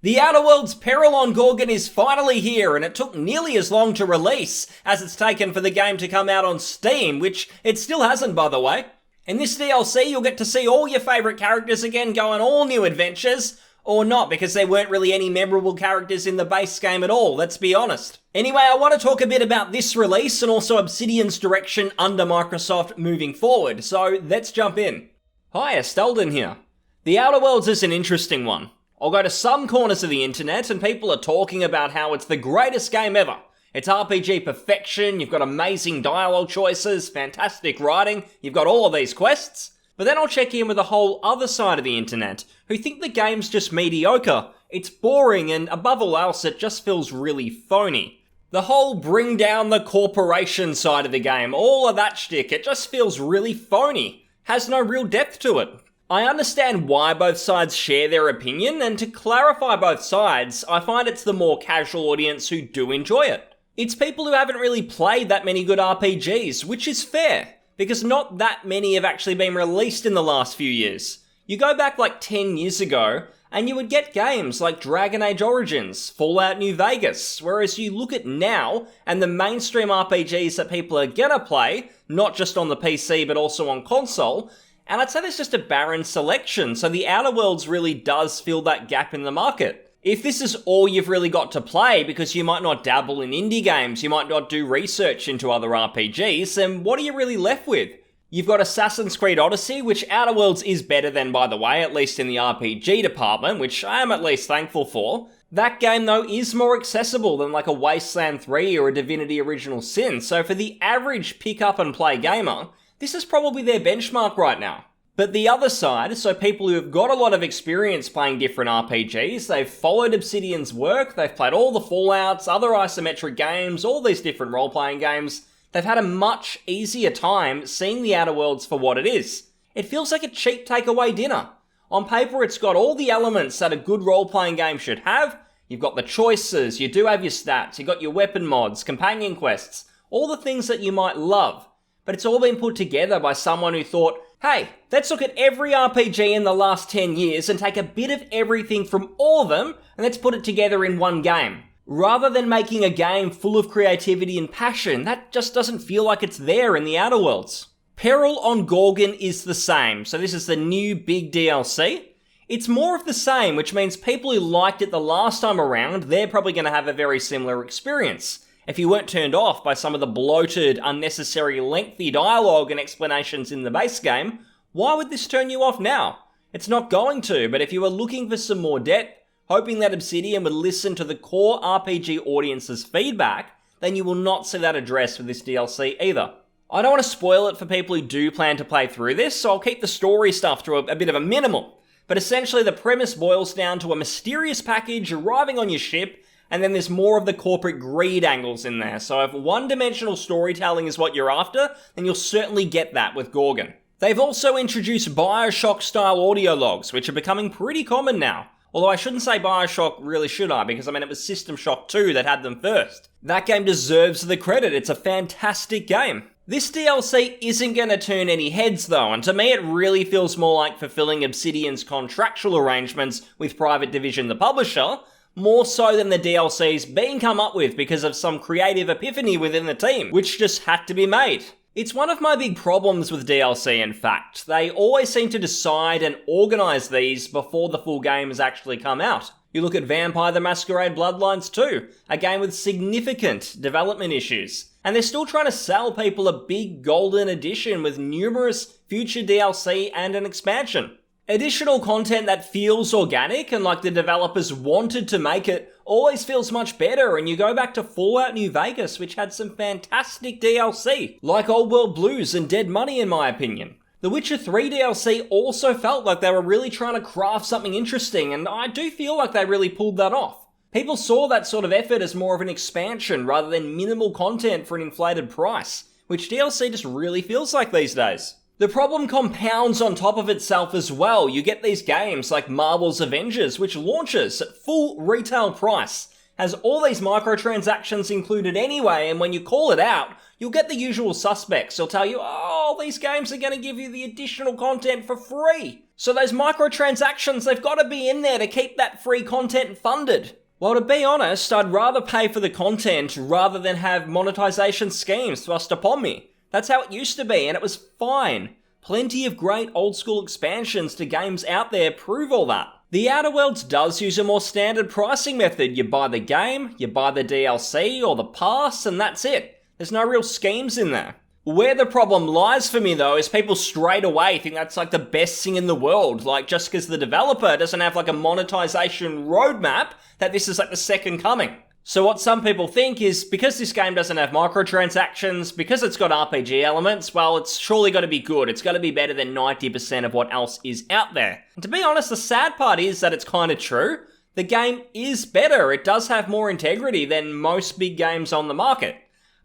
The Outer Worlds Peril on Gorgon is finally here, and it took nearly as long to release as it's taken for the game to come out on Steam, which it still hasn't, by the way. In this DLC, you'll get to see all your favourite characters again go on all new adventures, or not, because there weren't really any memorable characters in the base game at all, let's be honest. Anyway, I want to talk a bit about this release and also Obsidian's direction under Microsoft moving forward, so let's jump in. Hi, Estelden here. The Outer Worlds is an interesting one. I'll go to some corners of the internet and people are talking about how it's the greatest game ever. It's RPG perfection, you've got amazing dialogue choices, fantastic writing, you've got all of these quests. But then I'll check in with a whole other side of the internet who think the game's just mediocre, it's boring, and above all else it just feels really phony. The whole bring down the corporation side of the game, all of that shtick, it just feels really phony. Has no real depth to it. I understand why both sides share their opinion, and to clarify both sides, I find it's the more casual audience who do enjoy it. It's people who haven't really played that many good RPGs, which is fair, because not that many have actually been released in the last few years. You go back like 10 years ago, and you would get games like Dragon Age Origins, Fallout New Vegas, whereas you look at now, and the mainstream RPGs that people are gonna play, not just on the PC but also on console, and I'd say there's just a barren selection, so the Outer Worlds really does fill that gap in the market. If this is all you've really got to play because you might not dabble in indie games, you might not do research into other RPGs, then what are you really left with? You've got Assassin's Creed Odyssey, which Outer Worlds is better than, by the way, at least in the RPG department, which I am at least thankful for. That game, though, is more accessible than like a Wasteland 3 or a Divinity Original Sin, so for the average pick-up-and-play gamer, this is probably their benchmark right now. But the other side, so people who have got a lot of experience playing different RPGs, they've followed Obsidian's work, they've played all the Fallouts, other isometric games, all these different role-playing games, they've had a much easier time seeing the Outer Worlds for what it is. It feels like a cheap takeaway dinner. On paper, it's got all the elements that a good role-playing game should have. You've got the choices, you do have your stats, you've got your weapon mods, companion quests, all the things that you might love. But it's all been put together by someone who thought, hey, let's look at every RPG in the last 10 years and take a bit of everything from all of them and let's put it together in one game. Rather than making a game full of creativity and passion, that just doesn't feel like it's there in the Outer Worlds. Peril on Gorgon is the same, so this is the new big DLC. It's more of the same, which means people who liked it the last time around, they're probably going to have a very similar experience. If you weren't turned off by some of the bloated, unnecessary, lengthy dialogue and explanations in the base game, why would this turn you off now? It's not going to, but if you were looking for some more depth, hoping that Obsidian would listen to the core RPG audience's feedback, then you will not see that addressed with this DLC either. I don't want to spoil it for people who do plan to play through this, so I'll keep the story stuff to a bit of a minimum. But essentially the premise boils down to a mysterious package arriving on your ship, and then there's more of the corporate greed angles in there, so if one-dimensional storytelling is what you're after, then you'll certainly get that with Gorgon. They've also introduced Bioshock-style audio logs, which are becoming pretty common now. Although I shouldn't say Bioshock, really should I, because it was System Shock 2 that had them first. That game deserves the credit, it's a fantastic game. This DLC isn't going to turn any heads though, and to me it really feels more like fulfilling Obsidian's contractual arrangements with Private Division the publisher, more so than the DLCs being come up with because of some creative epiphany within the team, which just had to be made. It's one of my big problems with DLC, in fact. They always seem to decide and organise these before the full game has actually come out. You look at Vampire the Masquerade Bloodlines 2, a game with significant development issues, and they're still trying to sell people a big golden edition with numerous future DLC and an expansion. Additional content that feels organic and like the developers wanted to make it always feels much better, and you go back to Fallout New Vegas, which had some fantastic DLC, like Old World Blues and Dead Money in my opinion. The Witcher 3 DLC also felt like they were really trying to craft something interesting, and I do feel like they really pulled that off. People saw that sort of effort as more of an expansion rather than minimal content for an inflated price, which DLC just really feels like these days. The problem compounds on top of itself as well. You get these games like Marvel's Avengers, which launches at full retail price, has all these microtransactions included anyway, and when you call it out, you'll get the usual suspects. They'll tell you, oh, these games are going to give you the additional content for free. So those microtransactions, they've got to be in there to keep that free content funded. Well, to be honest, I'd rather pay for the content rather than have monetization schemes thrust upon me. That's how it used to be, and it was fine. Plenty of great old school expansions to games out there prove all that. The Outer Worlds does use a more standard pricing method. You buy the game, you buy the DLC or the pass, and that's it. There's no real schemes in there. Where the problem lies for me though is people straight away think that's like the best thing in the world, like just because the developer doesn't have like a monetization roadmap, that this is like the second coming. So what some people think is, because this game doesn't have microtransactions, because it's got RPG elements, well, it's surely got to be good. It's got to be better than 90% of what else is out there. And to be honest, the sad part is that it's kind of true. The game is better. It does have more integrity than most big games on the market.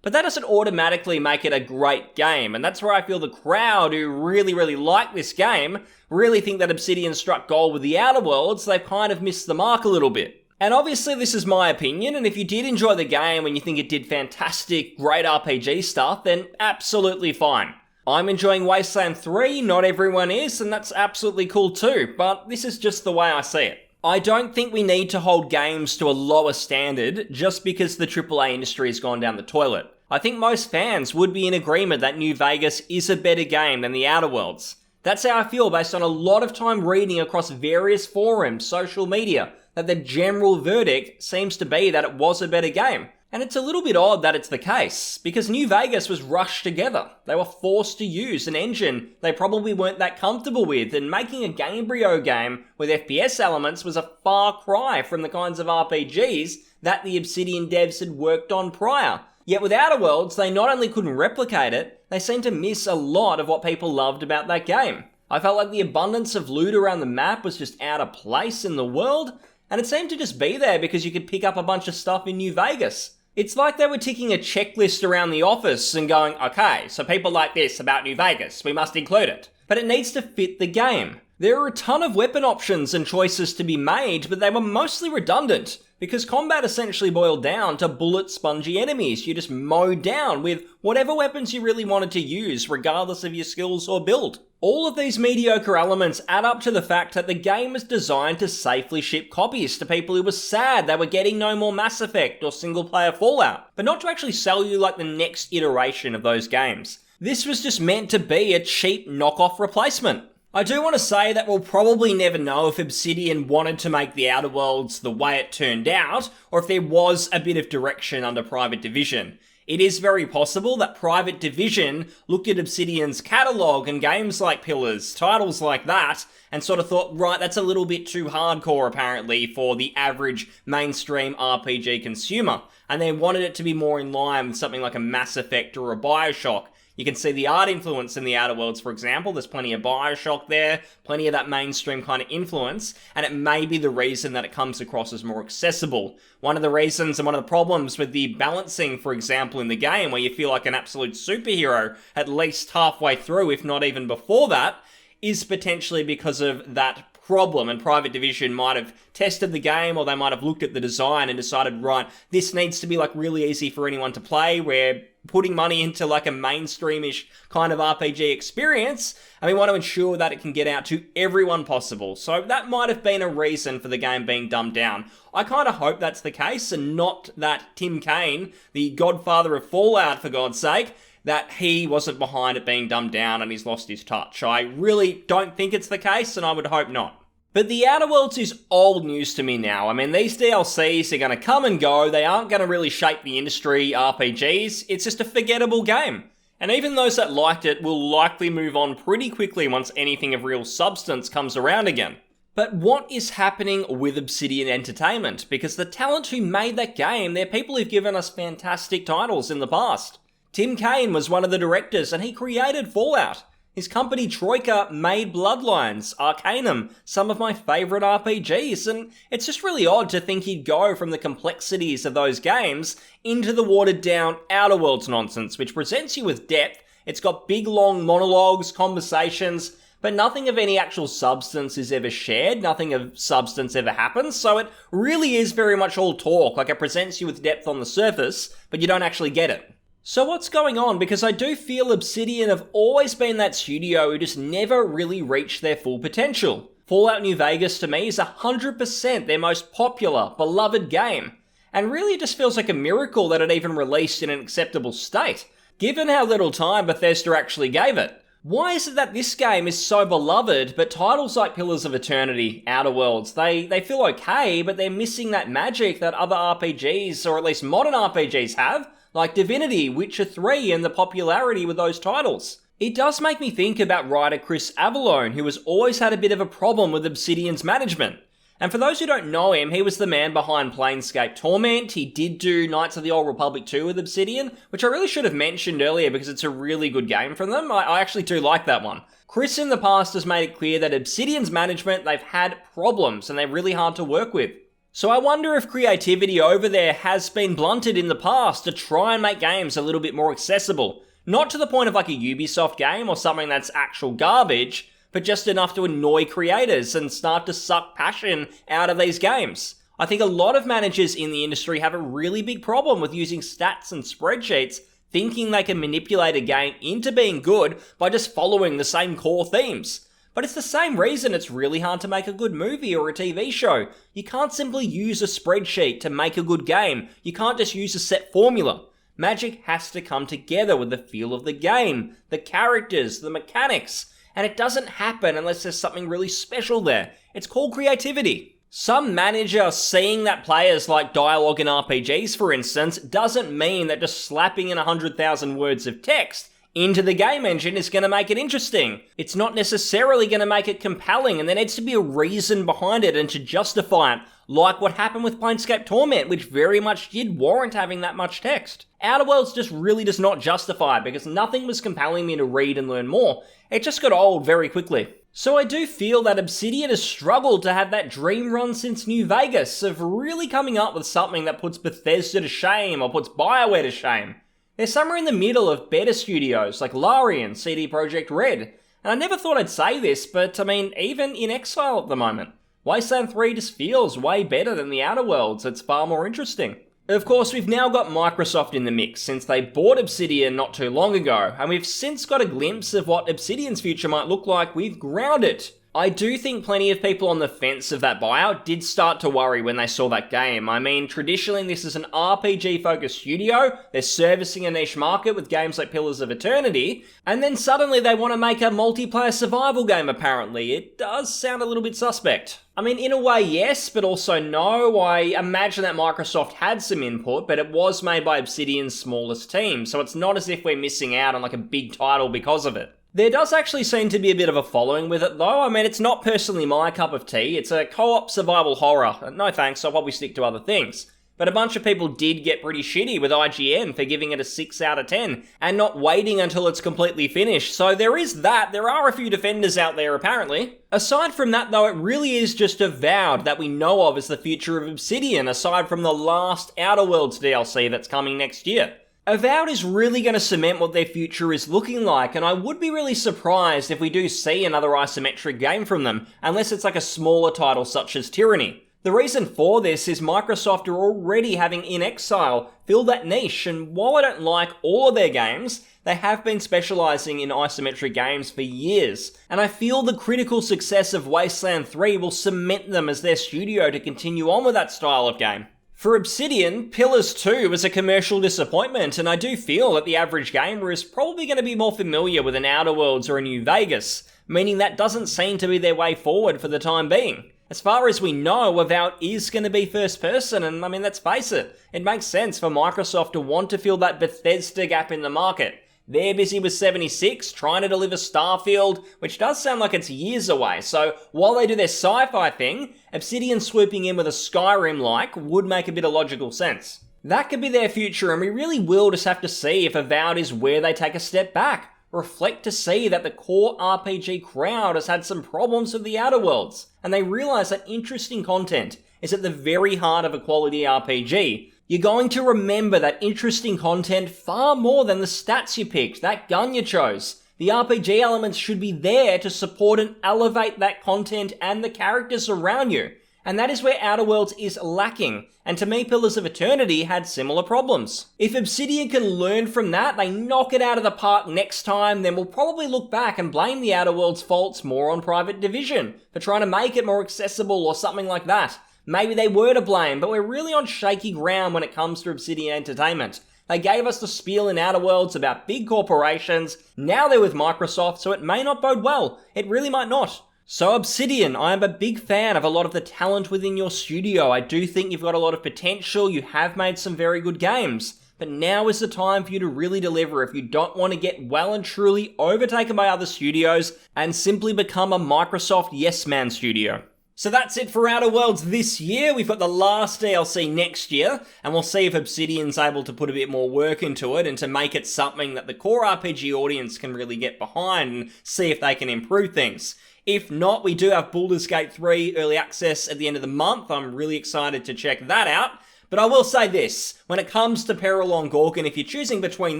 But that doesn't automatically make it a great game, and that's where I feel the crowd who really like this game really think that Obsidian struck gold with the Outer Worlds. They've kind of missed the mark a little bit. And obviously this is my opinion, and if you did enjoy the game and you think it did fantastic, great RPG stuff, then absolutely fine. I'm enjoying Wasteland 3, not everyone is, and that's absolutely cool too, but this is just the way I see it. I don't think we need to hold games to a lower standard just because the AAA industry has gone down the toilet. I think most fans would be in agreement that New Vegas is a better game than the Outer Worlds. That's how I feel based on a lot of time reading across various forums, social media, that the general verdict seems to be that it was a better game. And it's a little bit odd that it's the case, because New Vegas was rushed together. They were forced to use an engine they probably weren't that comfortable with, and making a Gamebryo game with FPS elements was a far cry from the kinds of RPGs that the Obsidian devs had worked on prior. Yet with Outer Worlds, they not only couldn't replicate it, they seemed to miss a lot of what people loved about that game. I felt like the abundance of loot around the map was just out of place in the world, and it seemed to just be there because you could pick up a bunch of stuff in New Vegas. It's like they were ticking a checklist around the office and going, okay, so people like this about New Vegas, we must include it. But it needs to fit the game. There are a ton of weapon options and choices to be made, but they were mostly redundant, because combat essentially boiled down to bullet-spongy enemies you just mowed down with whatever weapons you really wanted to use, regardless of your skills or build. All of these mediocre elements add up to the fact that the game was designed to safely ship copies to people who were sad they were getting no more Mass Effect or single-player Fallout, but not to actually sell you like the next iteration of those games. This was just meant to be a cheap knockoff replacement. I do want to say that we'll probably never know if Obsidian wanted to make the Outer Worlds the way it turned out, or if there was a bit of direction under Private Division. It is very possible that Private Division looked at Obsidian's catalogue and games like Pillars, titles like that, and sort of thought, right, that's a little bit too hardcore apparently for the average mainstream RPG consumer, and they wanted it to be more in line with something like a Mass Effect or a Bioshock. You can see the art influence in the Outer Worlds, for example. There's plenty of Bioshock there, plenty of that mainstream kind of influence, and it may be the reason that it comes across as more accessible. One of the reasons and one of the problems with the balancing, for example, in the game, where you feel like an absolute superhero at least halfway through, if not even before that, is potentially because of that problem, and Private Division might have tested the game, or they might have looked at the design and decided, right, this needs to be like really easy for anyone to play, we're putting money into like a mainstreamish kind of RPG experience, and we want to ensure that it can get out to everyone possible. So that might have been a reason for the game being dumbed down. I kind of hope that's the case, and not that Tim Kaine, the godfather of Fallout for God's sake, that he wasn't behind it being dumbed down and he's lost his touch. I really don't think it's the case, and I would hope not. But the Outer Worlds is old news to me now. I mean, these DLCs are going to come and go. They aren't going to really shape the industry, RPGs. It's just a forgettable game. And even those that liked it will likely move on pretty quickly once anything of real substance comes around again. But what is happening with Obsidian Entertainment? Because the talent who made that game, they're people who've given us fantastic titles in the past. Tim Kaine was one of the directors, and he created Fallout. His company Troika made Bloodlines, Arcanum, some of my favourite RPGs, and it's just really odd to think he'd go from the complexities of those games into the watered-down Outer Worlds nonsense, which presents you with depth. It's got big, long monologues, conversations, but nothing of any actual substance is ever shared, nothing of substance ever happens, so it really is very much all talk, like it presents you with depth on the surface, but you don't actually get it. So what's going on? Because I do feel Obsidian have always been that studio who just never really reached their full potential. Fallout New Vegas to me is 100% their most popular, beloved game. And really it just feels like a miracle that it even released in an acceptable state, given how little time Bethesda actually gave it. Why is it that this game is so beloved, but titles like Pillars of Eternity, Outer Worlds, they feel okay, but they're missing that magic that other RPGs, or at least modern RPGs have, like Divinity, Witcher 3, and the popularity with those titles? It does make me think about writer Chris Avellone, who has always had a bit of a problem with Obsidian's management. And for those who don't know him, he was the man behind Planescape Torment. He did do Knights of the Old Republic 2 with Obsidian, which I really should have mentioned earlier because it's a really good game from them. I actually do like that one. Chris in the past has made it clear that Obsidian's management, they've had problems and they're really hard to work with. So I wonder if creativity over there has been blunted in the past to try and make games a little bit more accessible. Not to the point of like a Ubisoft game or something that's actual garbage, but just enough to annoy creators and start to suck passion out of these games. I think a lot of managers in the industry have a really big problem with using stats and spreadsheets, thinking they can manipulate a game into being good by just following the same core themes. But it's the same reason it's really hard to make a good movie or a TV show. You can't simply use a spreadsheet to make a good game. You can't just use a set formula. Magic has to come together with the feel of the game, the characters, the mechanics. And it doesn't happen unless there's something really special there. It's called creativity. Some manager seeing that players like dialogue in RPGs, for instance, doesn't mean that just slapping in 100,000 words of text into the game engine is going to make it interesting. It's not necessarily going to make it compelling, and there needs to be a reason behind it and to justify it, like what happened with Planescape Torment, which very much did warrant having that much text. Outer Worlds just really does not justify it because nothing was compelling me to read and learn more. It just got old very quickly. So I do feel that Obsidian has struggled to have that dream run since New Vegas of really coming up with something that puts Bethesda to shame or puts BioWare to shame. They're somewhere in the middle of better studios like Larian, CD Projekt Red. And I never thought I'd say this, but I mean, even in Exile at the moment, Wasteland 3 just feels way better than the Outer Worlds. It's far more interesting. Of course, we've now got Microsoft in the mix since they bought Obsidian not too long ago, and we've since got a glimpse of what Obsidian's future might look like with Grounded. I do think plenty of people on the fence of that buyout did start to worry when they saw that game. I mean, traditionally this is an RPG-focused studio, they're servicing a niche market with games like Pillars of Eternity, and then suddenly they want to make a multiplayer survival game apparently. It does sound a little bit suspect. I mean, in a way, yes, but also no. I imagine that Microsoft had some input, but it was made by Obsidian's smallest team, so it's not as if we're missing out on like a big title because of it. There does actually seem to be a bit of a following with it though. I mean, it's not personally my cup of tea. It's a co-op survival horror. No thanks, I'll probably stick to other things. But a bunch of people did get pretty shitty with IGN for giving it a 6 out of 10 and not waiting until it's completely finished. So there is that. There are a few defenders out there apparently. Aside from that though, it really is just Avowed that we know of as the future of Obsidian, aside from the last Outer Worlds DLC that's coming next year. Avowed is really going to cement what their future is looking like, and I would be really surprised if we do see another isometric game from them, unless it's like a smaller title such as Tyranny. The reason for this is Microsoft are already having In Exile fill that niche, and while I don't like all of their games, they have been specialising in isometric games for years, and I feel the critical success of Wasteland 3 will cement them as their studio to continue on with that style of game. For Obsidian, Pillars 2 was a commercial disappointment, and I do feel that the average gamer is probably going to be more familiar with an Outer Worlds or a New Vegas, meaning that doesn't seem to be their way forward for the time being. As far as we know, Avowed is going to be first person, and I mean, let's face it, it makes sense for Microsoft to want to fill that Bethesda gap in the market. They're busy with 76, trying to deliver Starfield, which does sound like it's years away, so while they do their sci-fi thing, Obsidian swooping in with a Skyrim-like would make a bit of logical sense. That could be their future, and we really will just have to see if Avowed is where they take a step back. Reflect to see that the core RPG crowd has had some problems with the Outer Worlds, and they realise that interesting content is at the very heart of a quality RPG. You're going to remember that interesting content far more than the stats you picked, that gun you chose. The RPG elements should be there to support and elevate that content and the characters around you. And that is where Outer Worlds is lacking, and to me Pillars of Eternity had similar problems. If Obsidian can learn from that, they knock it out of the park next time, then we'll probably look back and blame the Outer Worlds faults more on Private Division, for trying to make it more accessible or something like that. Maybe they were to blame, but we're really on shaky ground when it comes to Obsidian Entertainment. They gave us the spiel in Outer Worlds about big corporations, now they're with Microsoft, so it may not bode well. It really might not. So Obsidian, I am a big fan of a lot of the talent within your studio. I do think you've got a lot of potential, you have made some very good games. But now is the time for you to really deliver if you don't want to get well and truly overtaken by other studios and simply become a Microsoft yes-man studio. So that's it for Outer Worlds this year. We've got the last DLC next year, and we'll see if Obsidian's able to put a bit more work into it and to make it something that the core RPG audience can really get behind and see if they can improve things. If not, we do have Baldur's Gate 3 Early Access at the end of the month. I'm really excited to check that out. But I will say this, when it comes to Peril On Gorgon, if you're choosing between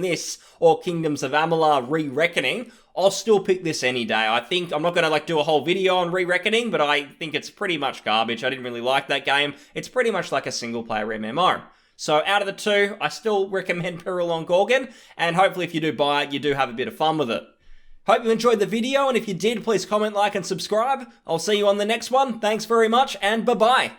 this or Kingdoms of Amalur Re-Reckoning, I'll still pick this any day. I think, I'm not going to do a whole video on Re-Reckoning, but I think it's pretty much garbage. I didn't really like that game. It's pretty much like a single-player MMO. So out of the two, I still recommend Peril On Gorgon, and hopefully if you do buy it, you do have a bit of fun with it. Hope you enjoyed the video, and if you did, please comment, like, and subscribe. I'll see you on the next one. Thanks very much, and bye-bye.